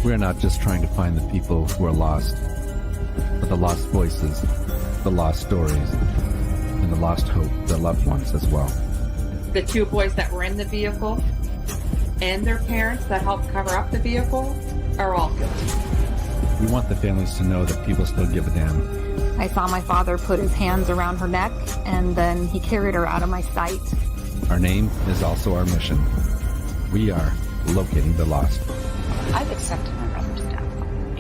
We're not just trying to find the people who are lost, but the lost voices, the lost stories, and the lost hope of their loved ones as well. The two boys that were in the vehicle and their parents that helped cover up the vehicle are all guilty. We want the families to know that people still give a damn. I saw my father put his hands around her neck, and then he carried her out of my sight. Our name is also our mission. We are locating the lost. I've accepted my brother's death.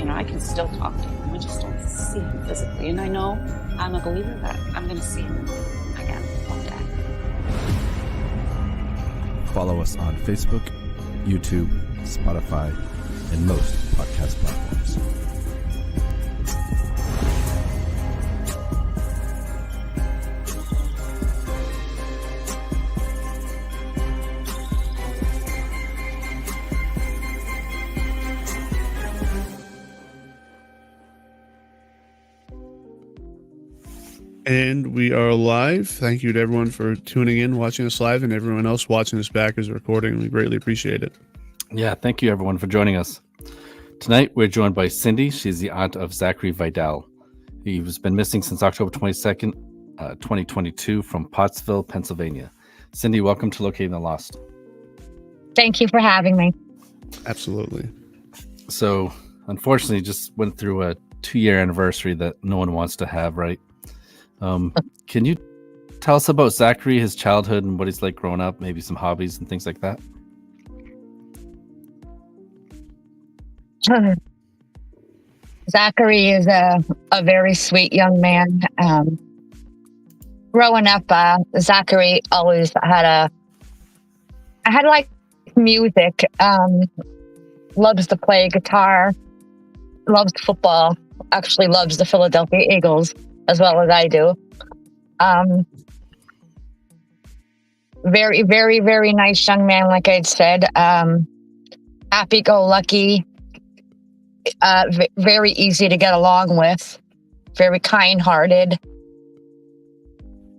I can still talk to him. I just don't see him physically. And I know I'm a believer that I'm going to see him again one day. Follow us on Facebook, YouTube, Spotify, and most podcast platforms. And we are live. Thank you to everyone for tuning in, watching us live, and everyone else watching us back as a recording. We greatly appreciate it. Yeah, thank you everyone for joining us. Tonight we're joined by Cindy. She's the aunt of Zachary Vidal. He's been missing since October 22nd, 2022 from Pottsville, Pennsylvania. Cindy, welcome to Locating the Lost. Thank you for having me. Absolutely. So, unfortunately, just went through a 2-year anniversary that no one wants to have, right? Can you tell us about Zachary, his childhood, and what he's like growing up, maybe some hobbies and things like that? Zachary is a very sweet young man. Growing up, Zachary always had like music, loves to play guitar, loves football, actually loves the Philadelphia Eagles as well as I do. Very, very, very nice young man, like I said. Happy-go-lucky, very easy to get along with, very kind-hearted.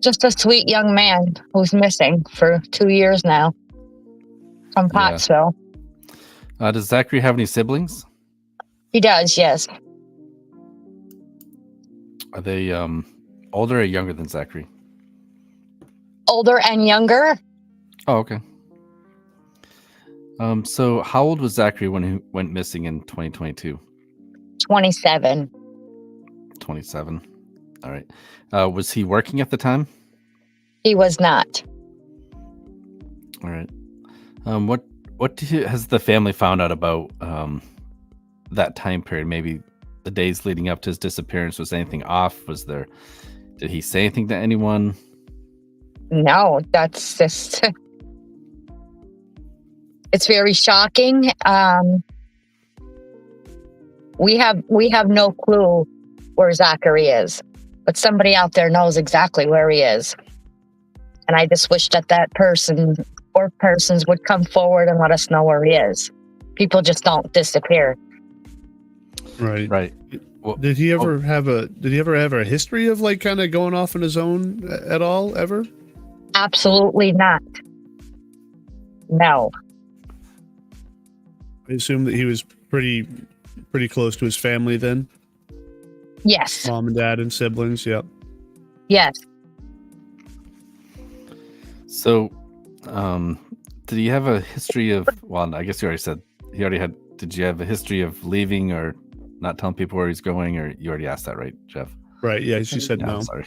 Just a sweet young man who's missing for 2 years now from Pottsville. Yeah. Does Zachary have any siblings? He does, yes. Are they older or younger than Zachary? Older and younger. Oh, okay. So how old was Zachary when he went missing in 2022? 27. 27. All right. Was he working at the time? He was not. All right. What has the family found out about that time period? Maybe the days leading up to his disappearance. Was anything off? Did he say anything to anyone? No, that's just it's very shocking. We have no clue where Zachary is, but somebody out there knows exactly where he is. And I just wish that person or persons would come forward and let us know where he is. People just don't disappear. Right. Well, did he ever have a history of like kind of going off on his own at all ever? Absolutely not. No. I assume that he was pretty close to his family then. Yes. Mom and dad and siblings. Yep. Yes. So, did he have a history of? Well, I guess you already said he already had. Did you have a history of leaving or not telling people where he's going, or you already asked that, right, Jeff? Right. Yeah. She said no. Sorry.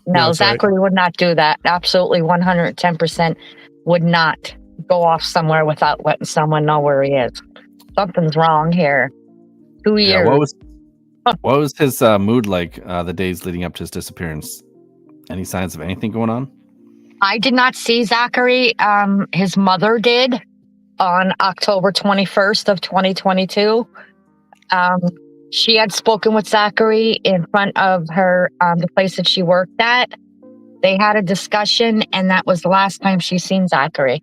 No, No, Zachary would not do that. Absolutely 110% would not go off somewhere without letting someone know where he is. Something's wrong here. 2 years. What was his mood like the days leading up to his disappearance? Any signs of anything going on? I did not see Zachary. His mother did on October 21st of 2022. She had spoken with Zachary in front of her, the place that she worked at. They had a discussion, and that was the last time she seen Zachary.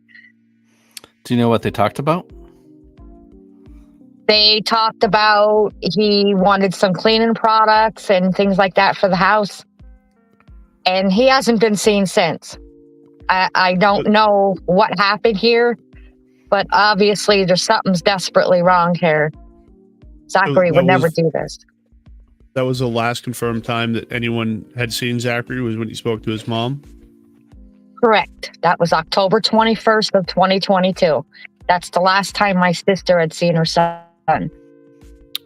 Do you know what they talked about? They talked about he wanted some cleaning products and things like that for the house. And he hasn't been seen since. I don't know what happened here, but obviously there's something's desperately wrong here. Zachary would never was- do this. That was the last confirmed time that anyone had seen Zachary, was when he spoke to his mom? Correct. That was October 21st of 2022. That's the last time my sister had seen her son.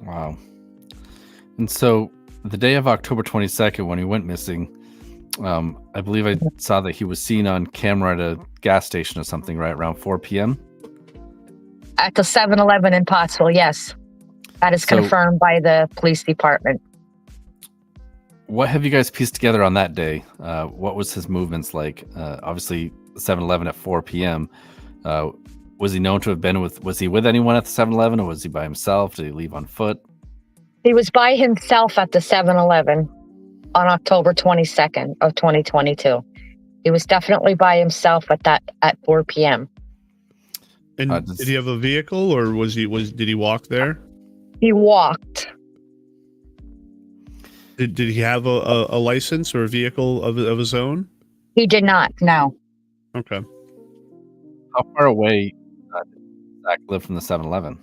Wow. And so the day of October 22nd, when he went missing, I believe I saw that he was seen on camera at a gas station or something, right around 4 p.m. At the 7-Eleven in Pottsville, yes. That is So- confirmed by the police department. What have you guys pieced together on that day? What was his movements like? Obviously, 7-Eleven at 4 p.m. Was he known to have been was he with anyone at the 7-Eleven, or was he by himself? Did he leave on foot? He was by himself at the 7-Eleven on October 22nd of 2022. He was definitely by himself at 4 p.m. And did he have a vehicle, or did he walk there? He walked. Did he have a license or a vehicle of his own? He did not, no. Okay. How far away did Zach live from the 7-Eleven?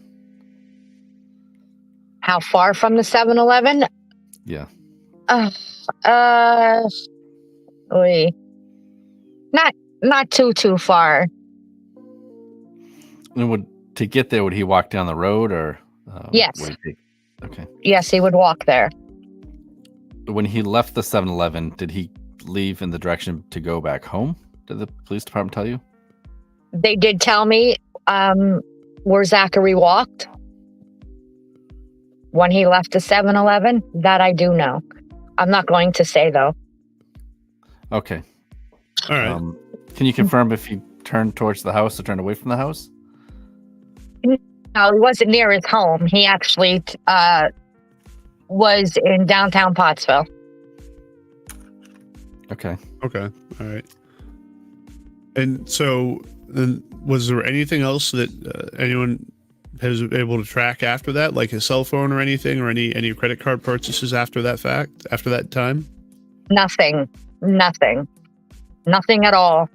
How far from the 7-Eleven? Yeah. Not too far. And to get there, would he walk down the road, or Yes. Okay. Yes, he would walk there. When he left the 7-Eleven, did he leave in the direction to go back home? Did the police department tell you? They did tell me where Zachary walked when he left the 7-Eleven. That I do know. I'm not going to say, though. Okay. All right. Can you confirm if he turned towards the house or turned away from the house? No, he wasn't near his home. He actually was in downtown Pottsville. Okay. Okay. All right. And so, then, was there anything else that anyone has been able to track after that, like his cell phone or anything, or any credit card purchases after that time? Nothing at all.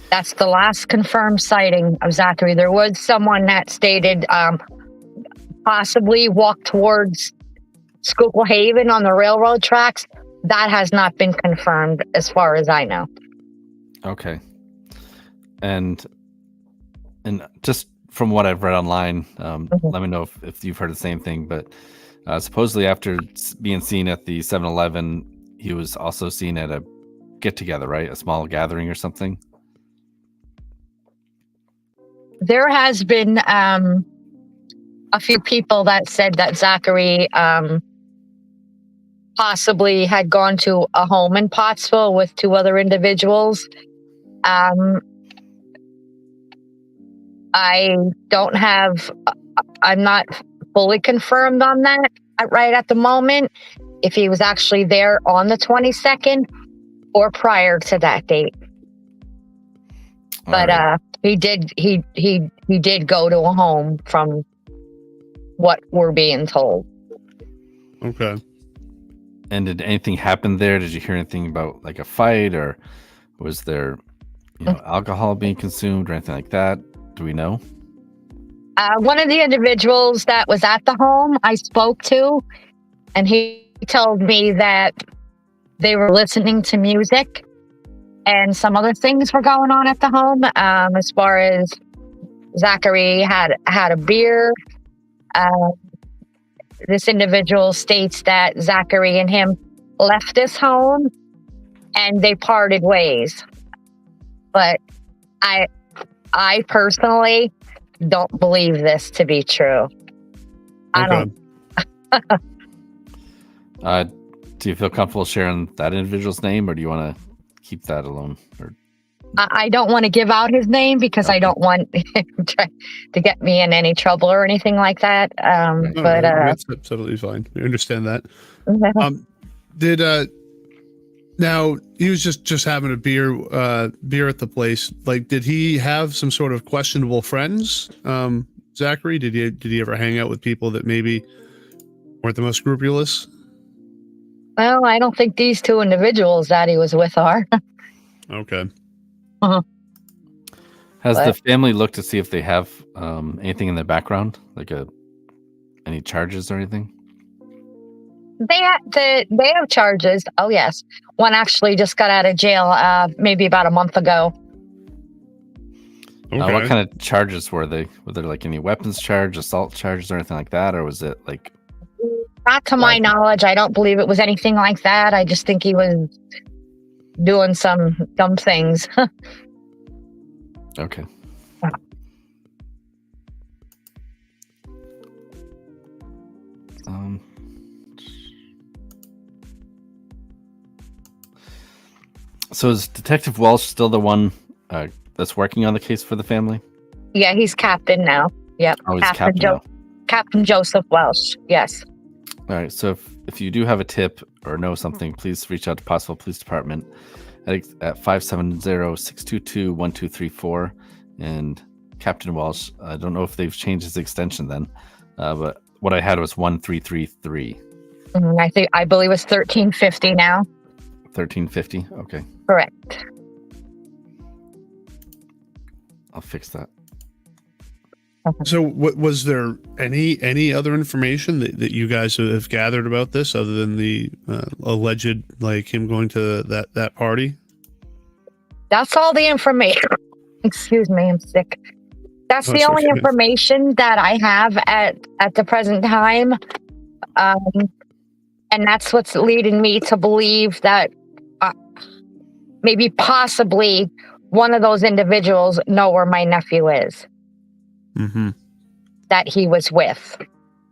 That's the last confirmed sighting of Zachary. There was someone that stated possibly walked towards Schuylkill Haven on the railroad tracks. That has not been confirmed as far as I know. Okay. And just from what I've read online, let me know if you've heard the same thing, but supposedly after being seen at the 7-Eleven, he was also seen at a get-together, right? A small gathering or something? There has been a few people that said that Zachary possibly had gone to a home in Pottsville with two other individuals. I'm not fully confirmed on that right at the moment, if he was actually there on the 22nd or prior to that date. But Alright. he did go to a home from what we're being told. Okay. And did anything happen there? Did you hear anything about like a fight, or was there, alcohol being consumed or anything like that? Do we know? One of the individuals that was at the home I spoke to, and he told me that they were listening to music and some other things were going on at the home. As far as Zachary had a beer. This individual states that Zachary and him left this home and they parted ways. But I personally don't believe this to be true. I don't. Do you feel comfortable sharing that individual's name, or do you want to keep that alone? Or I don't want to give out his name because I don't want him to get me in any trouble or anything like that. That's absolutely fine. We understand that. Now he was just having a beer at the place. Like, did he have some sort of questionable friends? Zachary, did he ever hang out with people that maybe weren't the most scrupulous? Well, I don't think these two individuals that he was with are. Okay. Has the But family looked to see if they have anything in the background, like any charges or anything? they have charges. Oh yes, one actually just got out of jail maybe about a month ago. Okay. What kind of charges were they? Were there like any weapons charge, assault charges, or anything like that, or was it like? Not to my Right. knowledge, I don't believe it was anything like that. I just think he was doing some dumb things. Okay. Um, so is Detective Welsh still the one that's working on the case for the family? Yeah, he's captain now. Yep. Oh, he's captain now. Captain Joseph Welsh. Yes. All right. So if you do have a tip or know something, please reach out to Pottsville Police Department at 570-622-1234. And Captain Welsh, I don't know if they've changed his extension then, but what I had was 1333. I believe it's 1350 now. 1350. Okay. Correct. I'll fix that. So, what was there any other information that you guys have gathered about this other than the alleged him going to that party? That's all the information. Excuse me, I'm sick. That's the only information that I have at the present time, and that's what's leading me to believe that maybe possibly one of those individuals know where my nephew is. Mm-hmm. That he was with.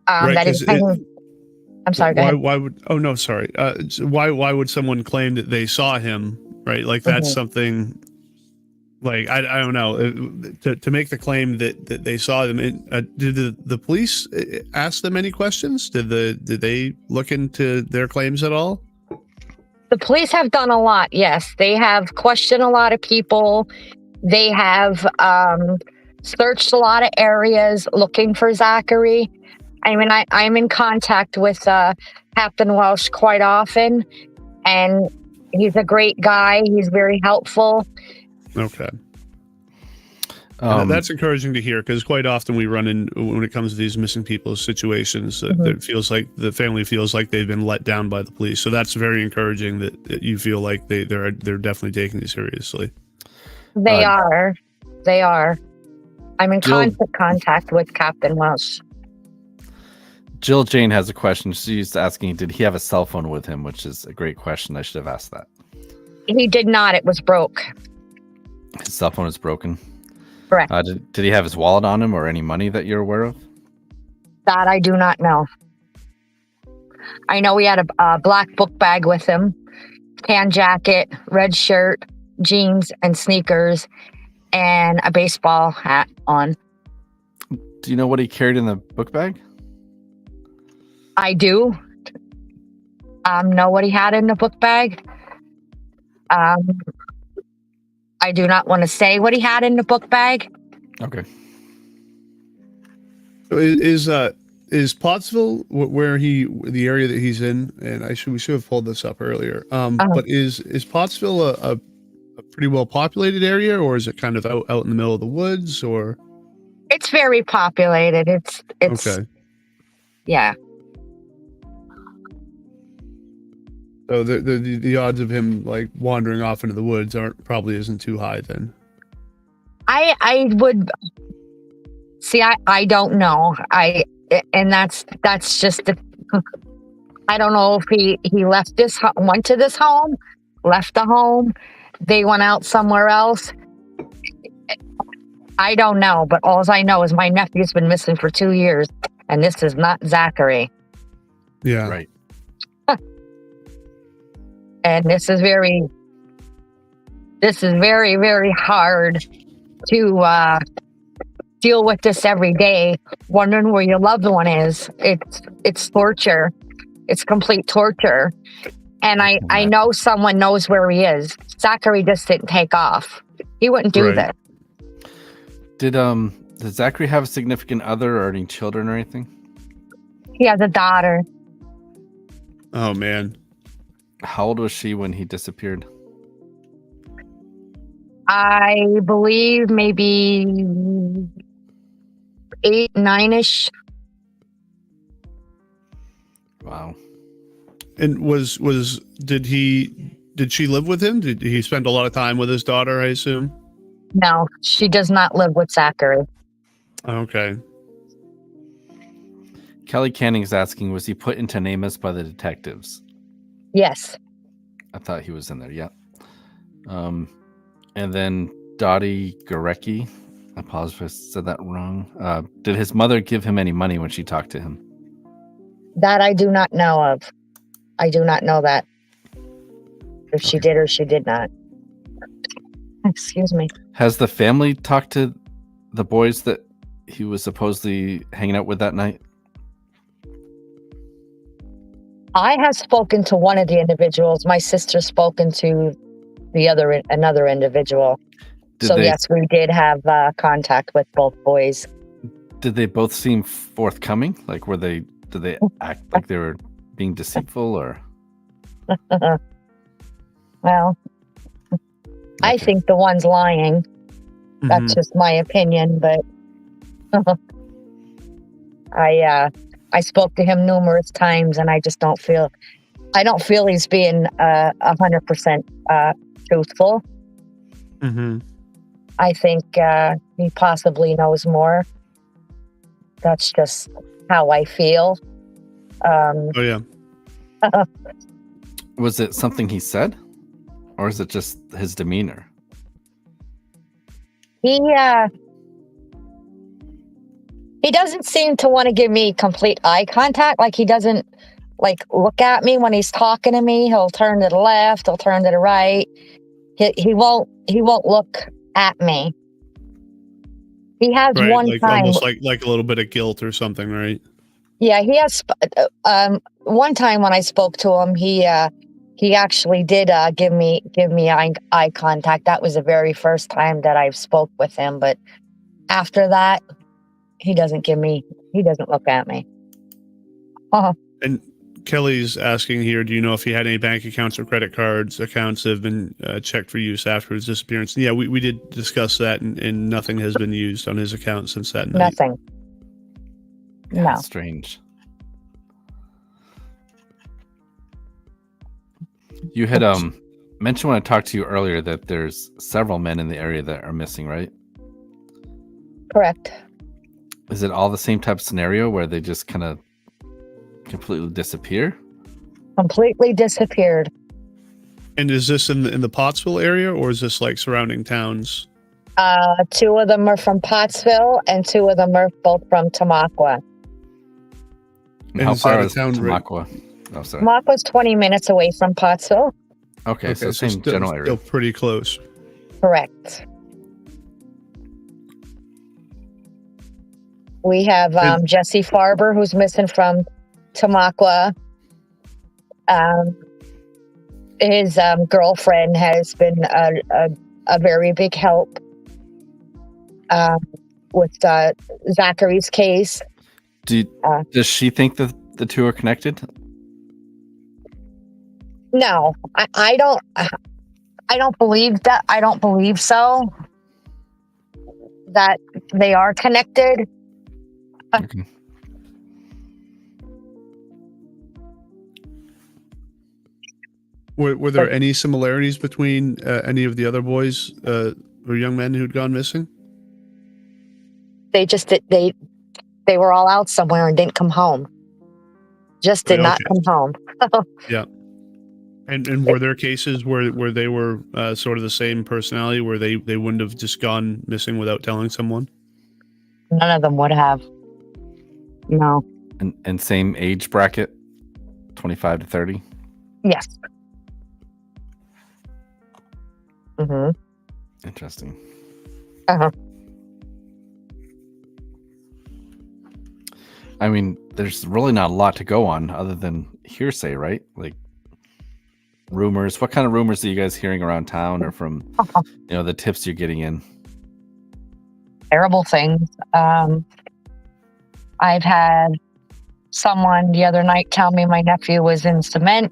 Right, that is. I'm sorry. Go ahead. Why would? Oh no, sorry. Why would someone claim that they saw him? Right, like that's something. Like I don't know. To make the claim that they saw them. Did the police ask them any questions? Did they look into their claims at all? The police have done a lot. Yes, they have questioned a lot of people. They have searched a lot of areas looking for Zachary. I mean, I'm in contact with Captain Welsh quite often, and he's a great guy. He's very helpful. Okay. That's encouraging to hear, because quite often we run in when it comes to these missing people situations that it feels like the family feels like they've been let down by the police. So that's very encouraging that you feel like they're definitely taking it seriously. They are. I'm in constant contact with Captain Welsh. Jill Jane has a question. She's asking, did he have a cell phone with him? Which is a great question. I should have asked that. He did not. It was broke. His cell phone is broken. Correct. Did he have his wallet on him or any money that you're aware of? That I do not know. I know he had a black book bag with him, tan jacket, red shirt, jeans, and sneakers, and a baseball hat on. Do you know what he carried in the book bag? I do. Know what he had in the book bag. I do not want to say what he had in the book bag. Okay. So is Pottsville where the area that he's in? And we should have pulled this up earlier. But is Pottsville a pretty well populated area, or is it kind of out in the middle of the woods? Or it's very populated. It's okay. Yeah. So the odds of him wandering off into the woods probably isn't too high then. I would see. I don't know. And that's just I don't know if he went to this home, left the home, they went out somewhere else. I don't know, but all I know is my nephew's been missing for 2 years, and this is not Zachary. Yeah. Right. And this is very, very hard to deal with this every day, wondering where your loved one is. It's torture. It's complete torture. And I know someone knows where he is. Zachary just didn't take off. He wouldn't do this. Does Zachary have a significant other or any children or anything? He has a daughter. Oh man. How old was she when he disappeared? I believe maybe 8, 9-ish. Wow. And did she live with him? Did he spend a lot of time with his daughter, I assume? No, she does not live with Zachary. Okay. Kelly Canning's asking, was he put into NamUs by the detectives? Yes. I thought he was in there, yeah. And then Dottie Gorecki, I apologize if I said that wrong. Did his mother give him any money when she talked to him? That I do not know of. I do not know that. If she Okay. did or she did not. Excuse me. Has the family talked to the boys that he was supposedly hanging out with that night? I have spoken to one of the individuals. My sister's spoken to another individual. Yes, we did have contact with both boys. Did they both seem forthcoming? Like, did they act like they were being deceitful, or? Well, I think the one's lying. That's just my opinion, but I spoke to him numerous times, and I just don't feel he's being 100% truthful. Mm-hmm. I think he possibly knows more. That's just how I feel. Oh yeah. Was it something he said, or is it just his demeanor? He doesn't seem to want to give me complete eye contact. Like, he doesn't look at me when he's talking to me. He'll turn to the left, he'll turn to the right. He won't look at me. He has one time, almost like a little bit of guilt or something, right? Yeah, he has. One time when I spoke to him, he actually did give me eye contact. That was the very first time that I spoke with him. But after that, he doesn't look at me. And Kelly's asking here, do you know if he had any bank accounts or credit cards accounts that have been checked for use after his disappearance? Yeah, we did discuss that, and nothing has been used on his account since that night. Nothing. Yeah, No. that's strange. You had mentioned when I talked to you earlier that there's several men in the area that are missing, right? Correct. Is it all the same type of scenario where they just kind of completely disappear? Completely disappeared. And is this in the Pottsville area, or is this like surrounding towns? 2 of them are from Pottsville, and 2 of them are both from Tamaqua. And how is that far a is town Tamaqua? Oh, sorry. Tamaqua's 20 minutes away from Pottsville. Okay, so same general area. Still pretty close. Correct. We have Jesse Farber, who's missing from Tamaqua. His girlfriend has been a very big help with Zachary's case. Does she think that the 2 are connected? No, I don't believe that. I don't believe so. That they are connected. Okay. Were there any similarities between any of the other boys or young men who'd gone missing? They just they were all out somewhere and didn't come home. Just did not come home. Yeah. And were there cases where they were sort of the same personality, where they wouldn't have just gone missing without telling someone? None of them would have. No. And same age bracket, 25 to 30? Yes. Mm-hmm. Interesting. Uh-huh. I mean, there's really not a lot to go on other than hearsay, right? Like rumors. What kind of rumors are you guys hearing around town, or from the tips you're getting in? Terrible things. I've had someone the other night tell me my nephew was in cement.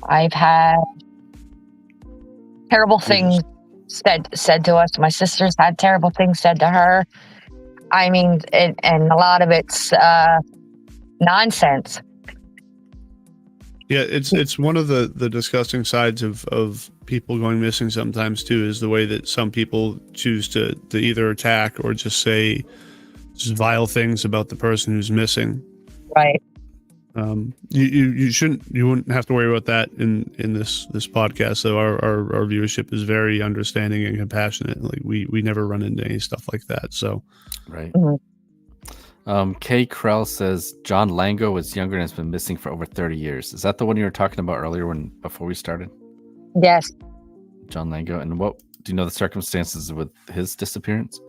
I've had terrible things said to us. My sister's had terrible things said to her. I mean, and a lot of it's nonsense. Yeah, it's one of the disgusting sides of people going missing sometimes too, is the way that some people choose to either attack or just say just vile things about the person who's missing. Right. You wouldn't have to worry about that in this podcast. So our viewership is very understanding and compassionate. Like we never run into any stuff like that. So Right. Mhm. Kay Krell says John Lango was younger and has been missing for over 30 years. Is that the one you were talking about earlier before we started? Yes. John Lango. And what do you know the circumstances with his disappearance?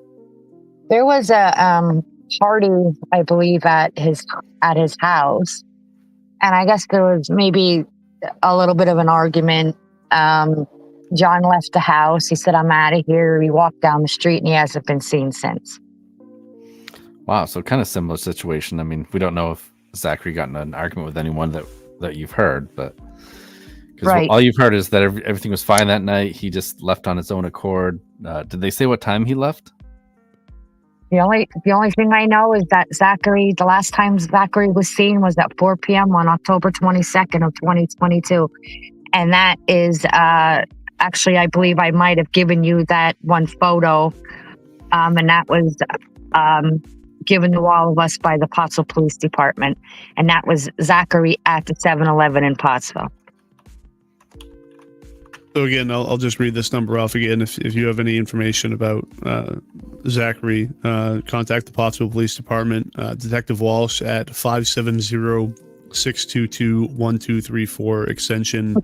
There was a party, I believe, at his house, and I guess there was maybe a little bit of an argument. John left the house. He said, "I'm out of here." He walked down the street, and he hasn't been seen since. Wow, so kind of similar situation. I mean, we don't know if Zachary got in an argument with anyone that you've heard, but because Right. all you've heard is that everything was fine that night. He just left on his own accord. Did they say what time he left? The only thing I know is that the last time Zachary was seen was at 4 p.m. on October 22nd of 2022, and that is actually, I believe I might have given you that one photo, and that was given to all of us by the Pottsville Police Department, and that was Zachary at the 7-Eleven in Pottsville. So again, I'll just read this number off again. If you have any information about Zachary, contact the Pottsville Police Department. Detective Walsh at 570-622-1234, extension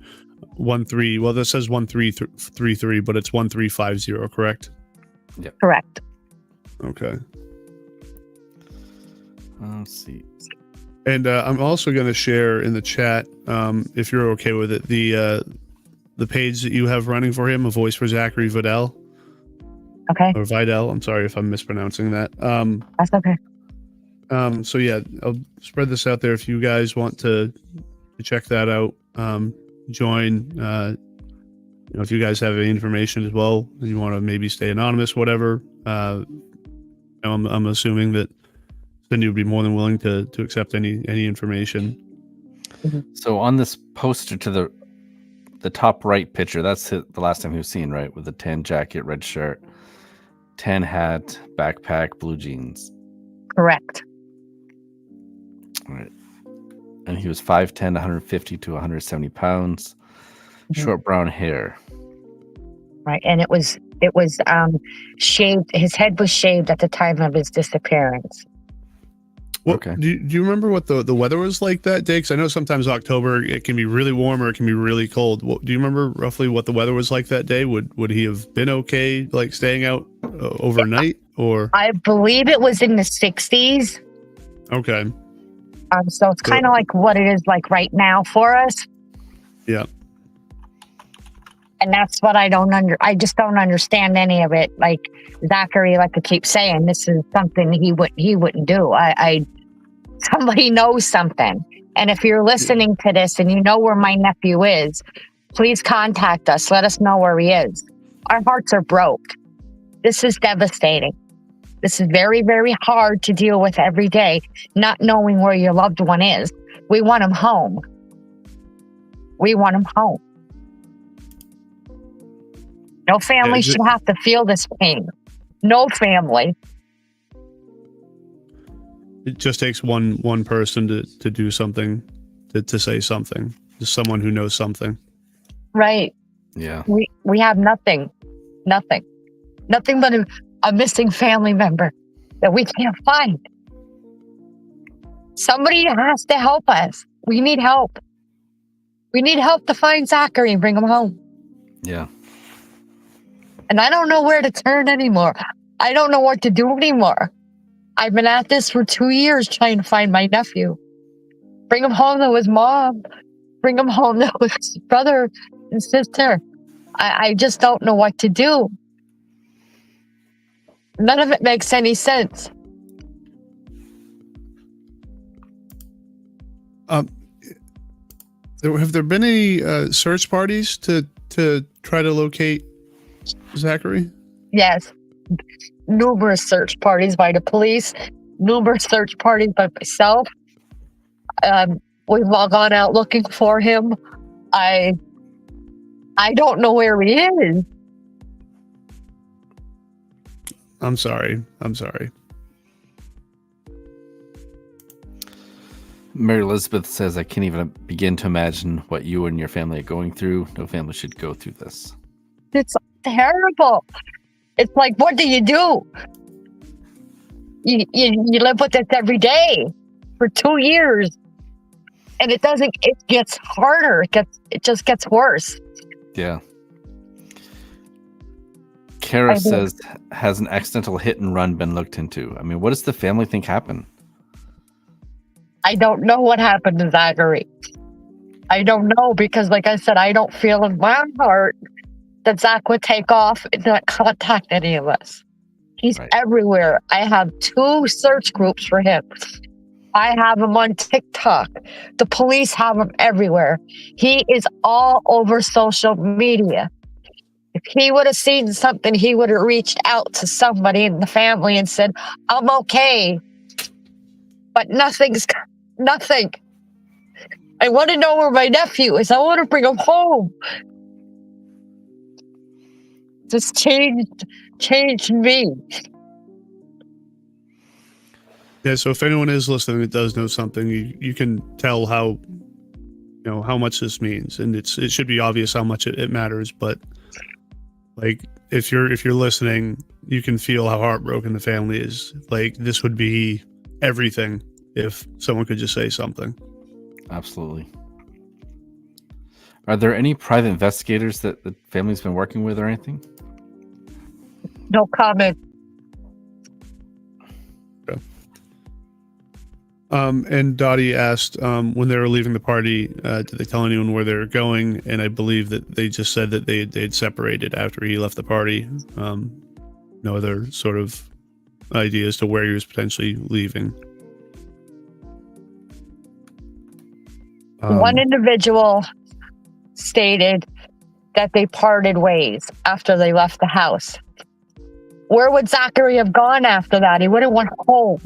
13. Well, this says 1333, but it's 1350, correct? Yeah. Correct. Okay. Let's see. And I'm also going to share in the chat, if you're okay with it, the page that you have running for him, A Voice for Zachary Vidal. Okay. Or Vidal. I'm sorry if I'm mispronouncing that. That's okay. So yeah, I'll spread this out there if you guys want to check that out. Join. If you guys have any information as well, and you want to maybe stay anonymous, whatever. I'm assuming that Cindy would be more than willing to accept any information. So on this poster to the top right picture, that's the last time he was seen, right? With the tan jacket, red shirt, tan hat, backpack, blue jeans. Correct. All right. And he was 5'10", 150 to 170 pounds, short brown hair. Right, and it was shaved. His head was shaved at the time of his disappearance. Okay. Do you remember what the weather was like that day? Because I know sometimes October, it can be really warm or it can be really cold. Do you remember roughly what the weather was like that day? Would he have been okay, like staying out overnight? Or I believe it was in the 60s. Okay. So it's kind of like what it is like right now for us. Yeah. And that's what I just don't understand any of it. Like Zachary, like I keep saying, this is something he wouldn't do. Somebody knows something. And if you're listening to this and you know where my nephew is, please contact us. Let us know where he is. Our hearts are broke. This is devastating. This is very, very hard to deal with every day, not knowing where your loved one is. We want him home. We want him home. No family should have to feel this pain. No family. It just takes one person to do something, to say something, just someone who knows something. Right. Yeah. We have nothing but a missing family member that we can't find. Somebody has to help us. We need help. We need help to find Zachary and bring him home. Yeah. And I don't know where to turn anymore. I don't know what to do anymore. I've been at this for 2 years trying to find my nephew. Bring him home to his mom. Bring him home to his brother and sister. I just don't know what to do. None of it makes any sense. Have there been any search parties to try to locate Zachary? Yes. Numerous search parties by the police, numerous search parties by myself. We've all gone out looking for him. I don't know where he is. I'm sorry. Mary Elizabeth says, I can't even begin to imagine what you and your family are going through. No family should go through this. It's terrible. It's like, what do? You live with this every day for 2 years, and it gets harder. It just gets worse. Yeah. Kara I do. says, has an accidental hit and run been looked into? I mean, what does the family think happened? I don't know what happened to Zachary. I don't know because, like I said, I don't feel in my heart that Zach would take off and not contact any of us. He's Right. everywhere. I have 2 search groups for him. I have him on TikTok. The police have him everywhere. He is all over social media. If he would have seen something, he would have reached out to somebody in the family and said, I'm okay. But nothing. I want to know where my nephew is. I want to bring him home. Just changed me. Yeah, so if anyone is listening that does know something, you can tell how much this means, and it should be obvious how much it matters. But like, if you're listening, you can feel how heartbroken the family is. Like, this would be everything if someone could just say something. Absolutely. Are there any private investigators that the family's been working with or anything? No comment. And Dottie asked, when they were leaving the party, did they tell anyone where they were going? And I believe that they just said that they'd separated after he left the party. No other sort of idea as to where he was potentially leaving. One individual stated that they parted ways after they left the house. Where would Zachary have gone after that? He would have went home.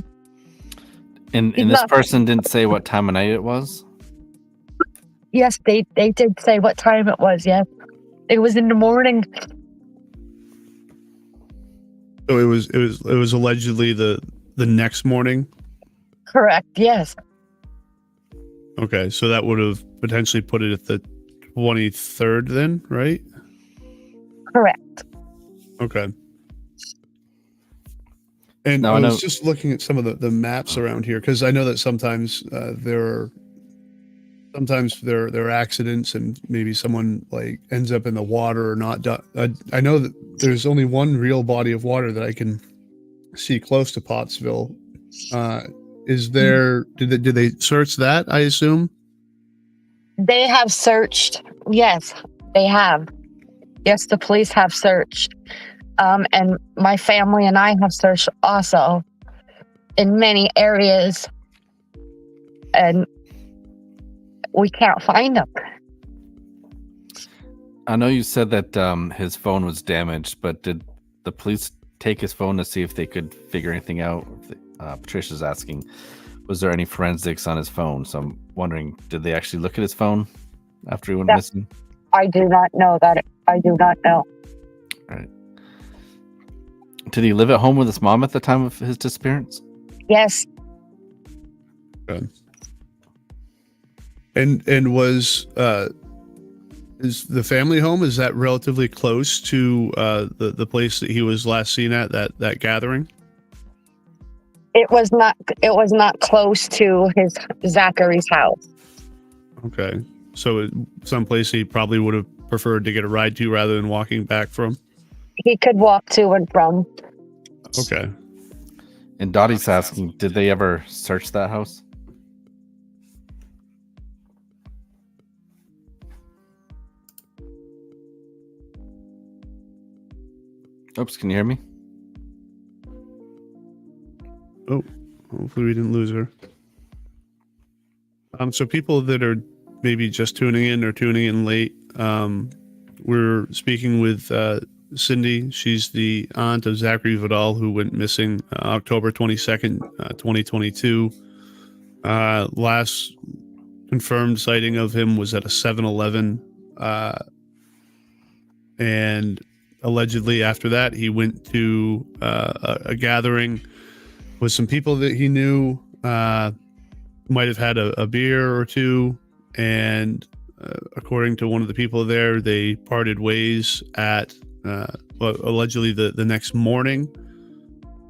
And this person didn't say what time of night it was? Yes, they did say what time it was. Yes, it was in the morning. So it was allegedly the next morning. Correct. Yes. Okay, so that would have potentially put it at the 23rd then, right? Correct. Okay. And Now, I I was know- just looking at some of the maps around here, because I know that sometimes there are accidents and maybe someone like ends up in the water or not. I know that there's only one real body of water that I can see close to Pottsville. Is there? Did they search that? I assume. They have searched. Yes, they have. Yes, the police have searched. And my family and I have searched also in many areas, and we can't find them. I know you said that his phone was damaged, but did the police take his phone to see if they could figure anything out? Patricia's asking, was there any forensics on his phone? So I'm wondering, did they actually look at his phone after he went missing? I do not know that. I do not know. All right. Did he live at home with his mom at the time of his disappearance? Yes, Okay. And was is the family home, is that relatively close to the place that he was last seen at, that gathering? it was not. It was not close to his Zachary's house. Okay, so someplace he probably would have preferred to get a ride to rather than walking back from. He could walk to and from. Okay. And Dottie's asking, did they ever search that house? Oops, can you hear me? Oh, hopefully we didn't lose her. So people that are maybe just tuning in or tuning in late, we're speaking with Cindy. She's the aunt of Zachary Vidal, who went missing October 22nd, 2022. Last confirmed sighting of him was at a 7-Eleven. And allegedly after that, he went to a gathering with some people that he knew, might have had a beer or two. And according to one of the people there, they parted ways at allegedly the next morning.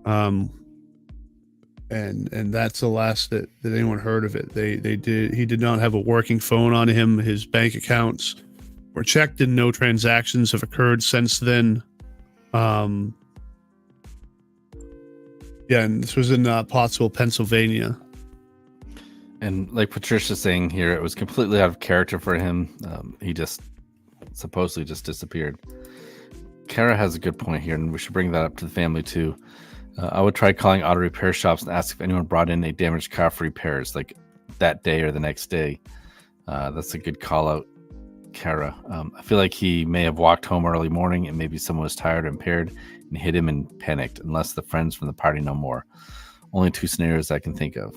And that's the last that anyone heard of it. He did not have a working phone on him. His bank accounts were checked and no transactions have occurred since then. And this was in Pottsville, Pennsylvania. And like Patricia's saying here, it was completely out of character for him. He just supposedly just disappeared. Kara has a good point here, and we should bring that up to the family too. I would try calling auto repair shops and ask if anyone brought in a damaged car for repairs, like that day or the next day. That's a good call out, Kara. I feel like he may have walked home early morning and maybe someone was tired or impaired and hit him and panicked, unless the friends from the party know more. Only two scenarios I can think of.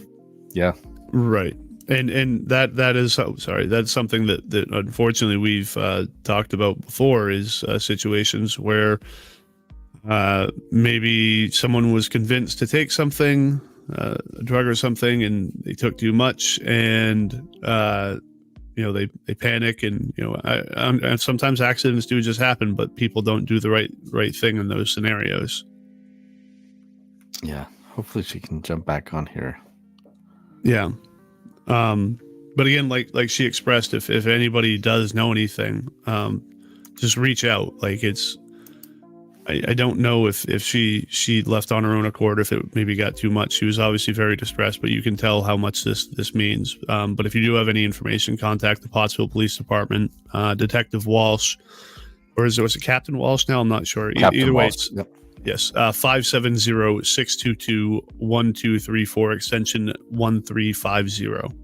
Yeah. Right. And that is, that's something that unfortunately we've talked about before, is situations where maybe someone was convinced to take something, a drug or something, and they took too much, and they panic, and and sometimes accidents do just happen, but people don't do the right thing in those scenarios. Yeah. Hopefully she can jump back on here. Yeah. But again, like she expressed, if anybody does know anything, just reach out. Like I don't know if she left on her own accord, if it maybe got too much. She was obviously very distressed, but you can tell how much this means. But if you do have any information, contact the Pottsville Police Department, Detective Walsh, or was it Captain Walsh now? I'm not sure. Either way, Walsh. Yep. Yes, 570-622-1234, extension 1350.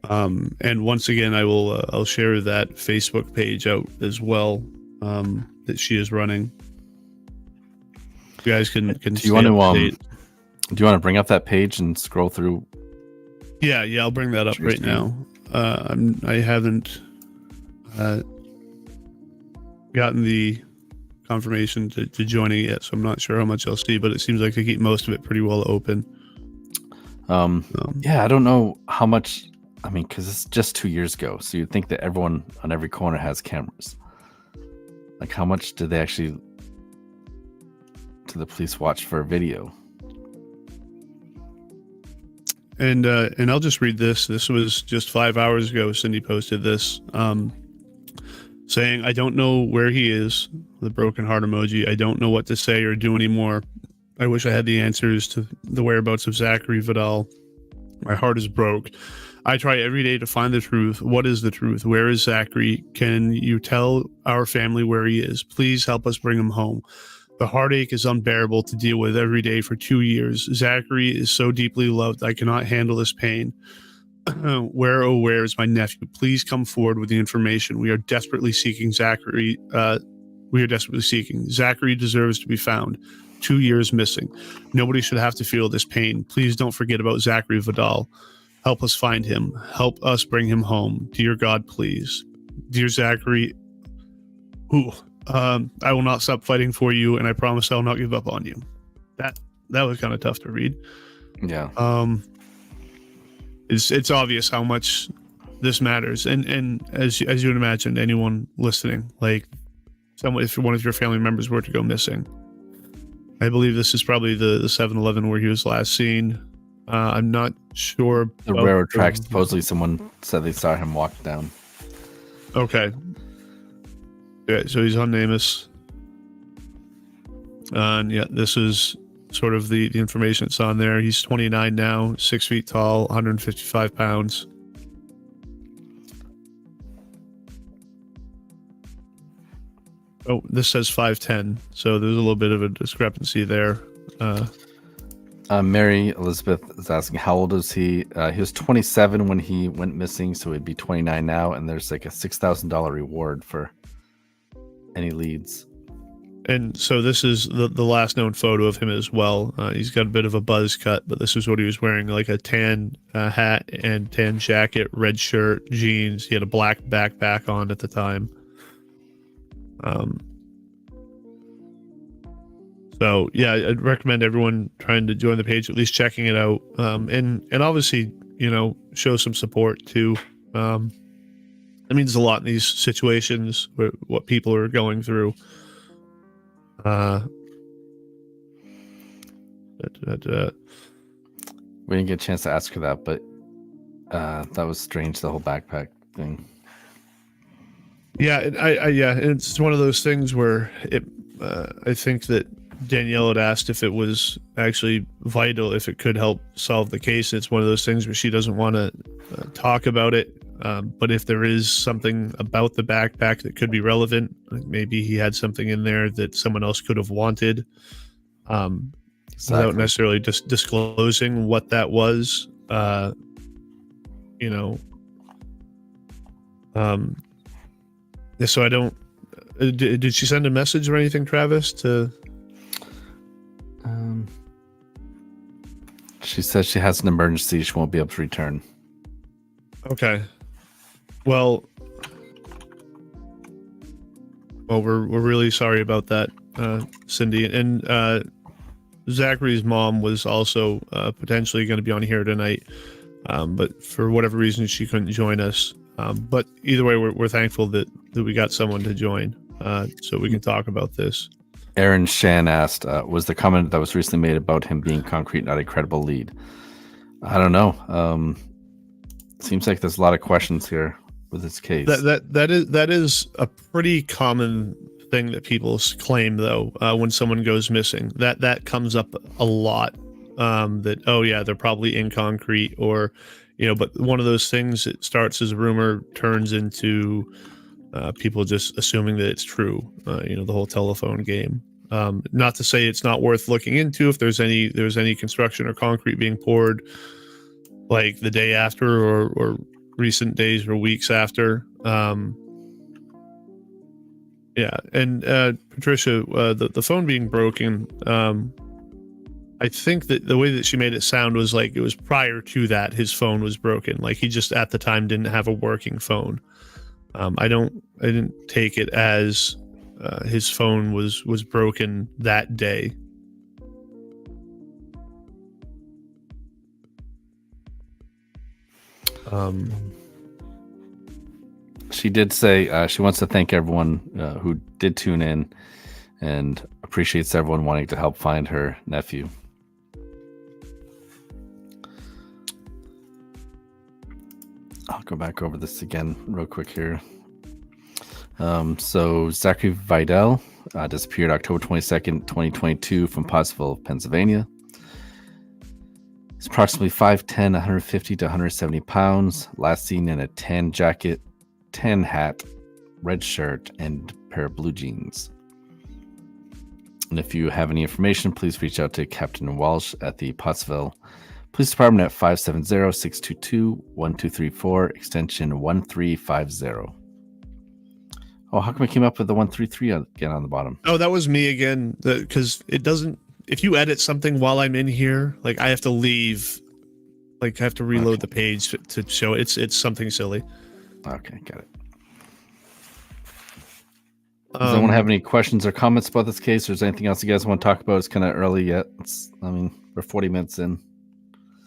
And once again, I'll share that Facebook page out as well, that she is running. You guys can do you want to bring up that page and scroll through? Yeah, I'll bring that up right now. I haven't gotten the confirmation to joining it yet, so I'm not sure how much I'll see, but it seems like they keep most of it pretty well open. Yeah, I don't know how much. I mean, because it's just 2 years ago, so you'd think that everyone on every corner has cameras. Like, how much do the police watch for a video? And I'll just read this. This was just 5 hours ago. Cindy posted this, saying, "I don't know where he is," the broken heart emoji. "I don't know what to say or do anymore. I wish I had the answers to the whereabouts of Zachary Vidal. My heart is broke. I try every day to find the truth. What is the truth? Where is Zachary? Can you tell our family where he is? Please help us bring him home. The heartache is unbearable to deal with every day for 2 years. Zachary is so deeply loved. I cannot handle this pain. Where, oh, where is my nephew? Please come forward with the information. We are desperately seeking Zachary. Zachary deserves to be found. 2 years missing. Nobody should have to feel this pain. Please don't forget about Zachary Vidal. Help us find him. Help us bring him home. Dear God, please. Dear Zachary, I will not stop fighting for you, and I promise I will not give up on you." That was kind of tough to read. Yeah. It's obvious how much this matters, and as you would imagine, anyone listening, like if one of your family members were to go missing, I believe this is probably the 7-Eleven where he was last seen. I'm not sure. The railroad tracks. Supposedly, someone said they saw him walk down. Okay. Yeah, so he's on NamUs. And yeah, this is sort of the information that's on there. He's 29 now, 6 feet tall, 155 pounds. Oh, this says 5'10", so there's a little bit of a discrepancy there. Mary Elizabeth is asking, how old is he? He was 27 when he went missing, so he'd be 29 now, and there's like a $6,000 reward for any leads. And so this is the last known photo of him as well. He's got a bit of a buzz cut, but this is what he was wearing, like a tan hat and tan jacket, red shirt, jeans. He had a black backpack on at the time. So yeah, I'd recommend everyone trying to join the page, at least checking it out. And obviously, show some support too. It means a lot in these situations where what people are going through. We didn't get a chance to ask her that, but that was strange, the whole backpack thing. Yeah, it's one of those things where I think that Danielle had asked if it was actually vital, if it could help solve the case. It's one of those things where she doesn't want to talk about it, but if there is something about the backpack that could be relevant, like maybe he had something in there that someone else could have wanted, without necessarily just disclosing what that was. So I don't. Did she send a message or anything, Travis? She says she has an emergency. She won't be able to return. Okay. Well, we're really sorry about that, Cindy. And Zachary's mom was also potentially going to be on here tonight, but for whatever reason she couldn't join us. But either way, we're thankful that we got someone to join, so we can talk about this. Aaron Shan asked, was the comment that was recently made about him being concrete not a credible lead? I don't know. Seems like there's a lot of questions here with this case. That is a pretty common thing that people claim, though, when someone goes missing. That comes up a lot. That they're probably in concrete, or but one of those things, it starts as a rumor, turns into people just assuming that it's true. The whole telephone game. Not to say it's not worth looking into if there's any construction or concrete being poured, like the day after or recent days or weeks after. And Patricia, the phone being broken, I think that the way that she made it sound was like it was prior to that his phone was broken. Like he just at the time didn't have a working phone. I didn't take it as his phone was broken that day. She did say she wants to thank everyone who did tune in and appreciates everyone wanting to help find her nephew. I'll go back over this again real quick here. So Zachary Vidal disappeared October 22nd, 2022 from Pottsville, Pennsylvania. He's approximately 5'10", 150 to 170 pounds. Last seen in a tan jacket, tan hat, red shirt, and pair of blue jeans. And if you have any information, please reach out to Captain Walsh at the Pottsville Police Department at 570-622-1234, extension 1350. Oh, how come it came up with the 133 again on the bottom? Oh, that was me again. Because it doesn't. If you edit something while I'm in here, like I have to leave, like I have to reload the page to show it. It's something silly. Okay, got it. Does anyone have any questions or comments about this case, or is there anything else you guys want to talk about? It's kind of early yet. We're 40 minutes in.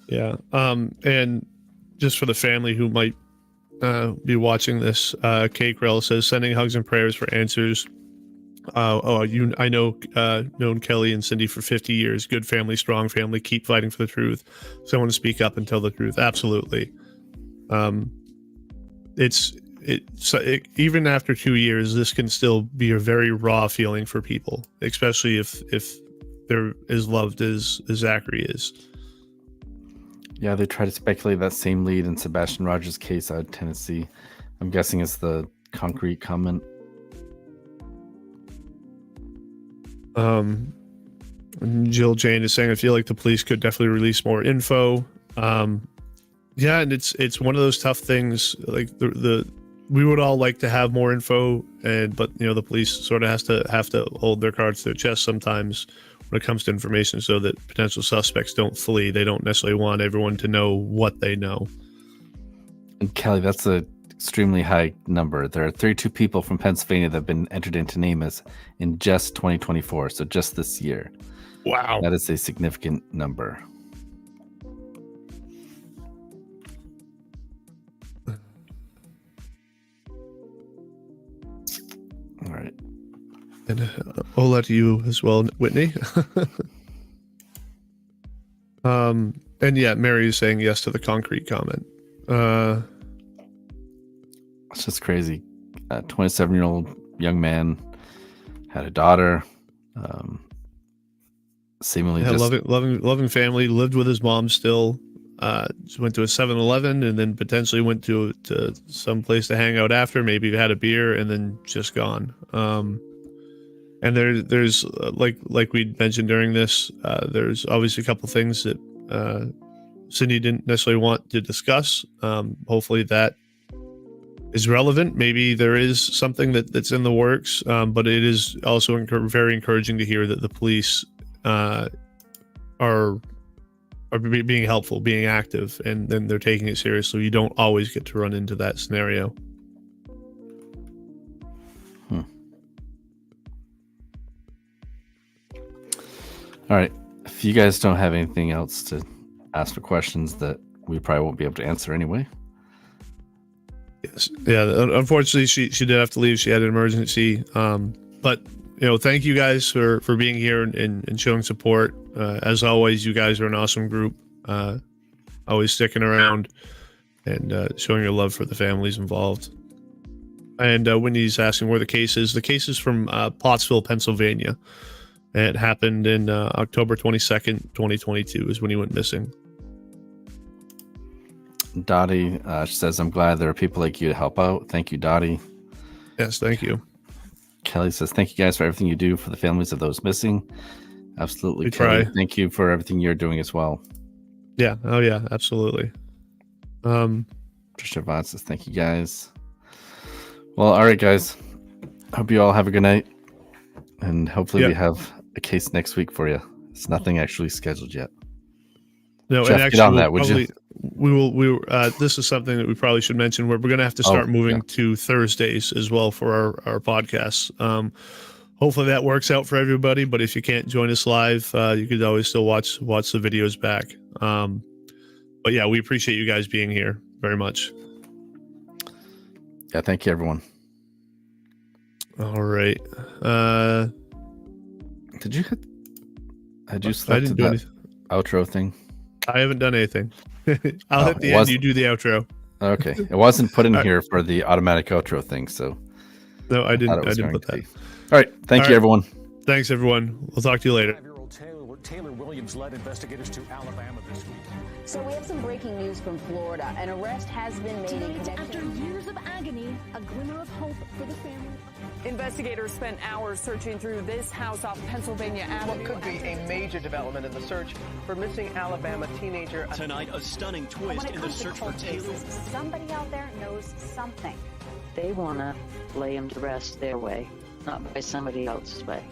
Yeah. And just for the family who might be watching this, Kate Grell says, sending hugs and prayers for answers. I know known Kelly and Cindy for 50 years. Good family, strong family. Keep fighting for the truth. Someone to speak up and tell the truth. Absolutely. Even after 2 years, this can still be a very raw feeling for people, especially if they're as loved as Zachary is. Yeah, they try to speculate that same lead in Sebastian Rogers' case out of Tennessee. I'm guessing it's the concrete comment. Jill Jane is saying, I feel like the police could definitely release more info. Yeah, and it's one of those tough things. Like the we would all like to have more info, but the police sort of have to hold their cards to their chest sometimes when it comes to information, so that potential suspects don't flee. They don't necessarily want everyone to know what they know. And Kelly, that's a extremely high number. There are 32 people from Pennsylvania that have been entered into NamUs in just 2024, so just this year. Wow. That is a significant number. All right. And hola to you as well, Whitney. And yeah, Mary is saying yes to the concrete comment. It's just crazy. 27-year-old young man had a daughter. Seemingly Yeah, just loving family. Lived with his mom still. Just went to a 7-Eleven and then potentially went to some place to hang out after. Maybe had a beer and then just gone. And there's like we mentioned during this, there's obviously a couple things that Cindy didn't necessarily want to discuss. Hopefully that is relevant. Maybe there is something that's in the works, but it is also very encouraging to hear that the police are being helpful, being active, and then they're taking it seriously. You don't always get to run into that scenario. All right. If you guys don't have anything else to ask for questions that we probably won't be able to answer anyway. Yes. Yeah. Unfortunately, she did have to leave. She had an emergency. But thank you guys for being here and showing support. As always, you guys are an awesome group. Always sticking around and showing your love for the families involved. And Wendy's asking where the case is. The case is from Pottsville, Pennsylvania. It happened in October 22nd, 2022 is when he went missing. Dottie says, I'm glad there are people like you to help out. Thank you, Dottie. Yes, thank you. Kelly says, thank you guys for everything you do for the families of those missing. Absolutely, We Kelly. try. Thank you for everything you're doing as well. Yeah. Oh, yeah, absolutely. Trisha Vaughn says, thank you guys. Well, all right, guys. Hope you all have a good night. And hopefully we have a case next week for you. It's nothing actually scheduled yet. No, Jeff, and actually, get on that, would you? This is something that we probably should mention. We're going to have to start moving to Thursdays as well for our podcasts. Hopefully that works out for everybody. But if you can't join us live, you could always still watch the videos back. But yeah, we appreciate you guys being here very much. Yeah, thank you, everyone. All right. Did you I didn't select do that anything. outro thing? I haven't done anything. I'll hit the end. You do the outro. Okay. It wasn't put in here for the automatic outro thing, so. No, I didn't put that. All right. Thank you, everyone. Thanks, everyone. We'll talk to you later. 5-year-old Taylor Williams led investigators to Alabama this week. So we have some breaking news from Florida. An arrest has been made in connection. After years of agony, a glimmer of hope for the family. Investigators spent hours searching through this house off Pennsylvania Avenue. What could be a major development in the search for missing Alabama teenager. Tonight, a stunning twist in the search for Taylor. Somebody out there knows something. They want to lay him to rest their way, not by somebody else's way.